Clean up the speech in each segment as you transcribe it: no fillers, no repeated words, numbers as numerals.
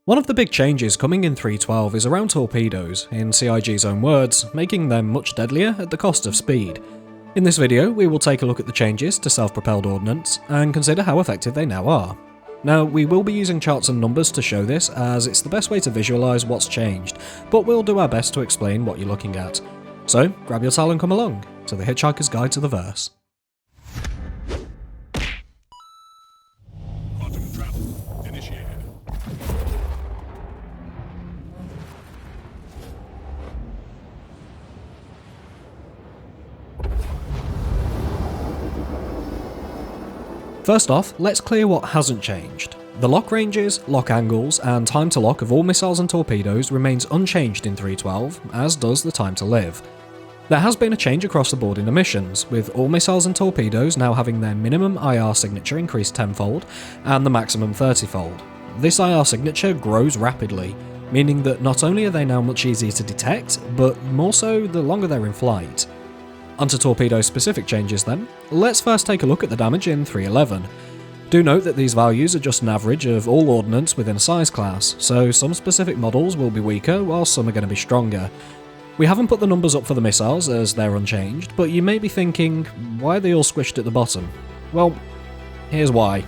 One of the big changes coming in 3.12 is around torpedoes, in CIG's own words, making them much deadlier at the cost of speed. In this video, we will take a look at the changes to self-propelled ordnance, and consider how effective they now are. Now, we will be using charts and numbers to show this, as it's the best way to visualise what's changed, but we'll do our best to explain what you're looking at. So, grab your towel and come along to the Hitchhiker's Guide to the Verse. Quantum trap initiated. First off, let's clear what hasn't changed. The lock ranges, lock angles, and time to lock of all missiles and torpedoes remains unchanged in 3.12, as does the time to live. There has been a change across the board in emissions, with all missiles and torpedoes now having their minimum IR signature increased tenfold, and the maximum 30-fold. This IR signature grows rapidly, meaning that not only are they now much easier to detect, but more so the longer they're in flight. Onto torpedo-specific changes then. Let's first take a look at the damage in 3.11. Do note that these values are just an average of all ordnance within a size class, so some specific models will be weaker while some are going to be stronger. We haven't put the numbers up for the missiles as they're unchanged, but you may be thinking, why are they all squished at the bottom? Well, here's why.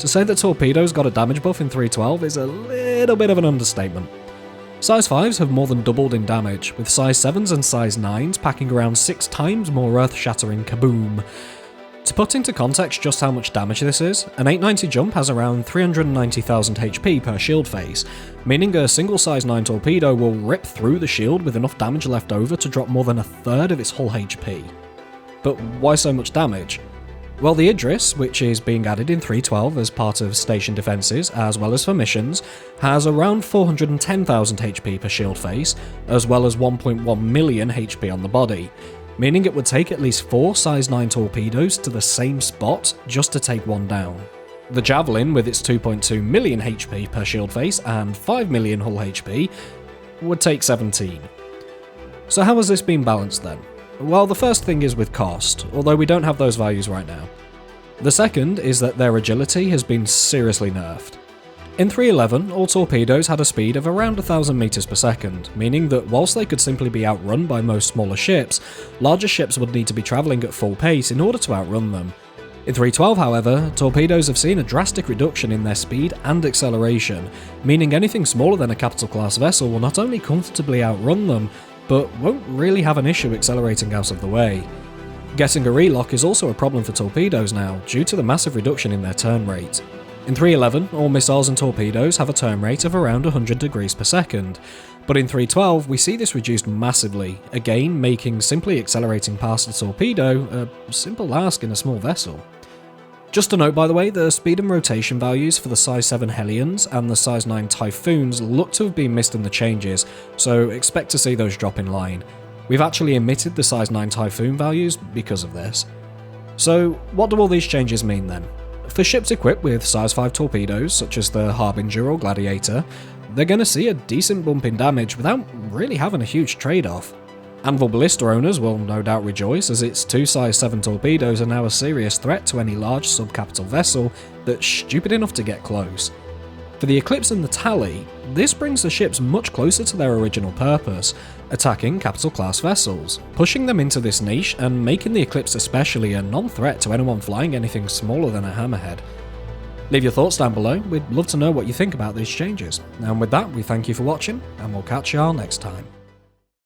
To say that torpedoes got a damage buff in 3.12 is a little bit of an understatement. Size 5s have more than doubled in damage, with size 7s and size 9s packing around 6 times more earth-shattering kaboom. To put into context just how much damage this is, an 890 jump has around 390,000 HP per shield face, meaning a single size 9 torpedo will rip through the shield with enough damage left over to drop more than a third of its hull HP. But why so much damage? Well, the Idris, which is being added in 3.12 as part of station defences as well as for missions, has around 410,000 HP per shield face, as well as 1.1 million HP on the body, meaning it would take at least 4 size 9 torpedoes to the same spot just to take one down. The Javelin, with its 2.2 million HP per shield face and 5 million hull HP, would take 17. So how has this been balanced then? Well, the first thing is with cost, although we don't have those values right now. The second is that their agility has been seriously nerfed. In 3.11, all torpedoes had a speed of around 1,000 meters per second, meaning that whilst they could simply be outrun by most smaller ships, larger ships would need to be travelling at full pace in order to outrun them. In 3.12, however, torpedoes have seen a drastic reduction in their speed and acceleration, meaning anything smaller than a capital class vessel will not only comfortably outrun them, but won't really have an issue accelerating out of the way. Getting a relock is also a problem for torpedoes now, due to the massive reduction in their turn rate. In 3.11, all missiles and torpedoes have a turn rate of around 100 degrees per second, but in 3.12 we see this reduced massively, again making simply accelerating past a torpedo a simple ask in a small vessel. Just a note by the way, the speed and rotation values for the size 7 Hellions and the size 9 Typhoons look to have been missed in the changes, so expect to see those drop in line. We've actually omitted the size 9 Typhoon values because of this. So what do all these changes mean then? For ships equipped with size 5 torpedoes, such as the Harbinger or Gladiator, they're going to see a decent bump in damage without really having a huge trade-off. Anvil Ballista owners will no doubt rejoice, as its 2 size 7 torpedoes are now a serious threat to any large sub-capital vessel that's stupid enough to get close. For the Eclipse and the Tally, this brings the ships much closer to their original purpose, attacking capital class vessels, pushing them into this niche and making the Eclipse especially a non-threat to anyone flying anything smaller than a hammerhead. Leave your thoughts down below, we'd love to know what you think about these changes. And with that, we thank you for watching, and we'll catch y'all next time.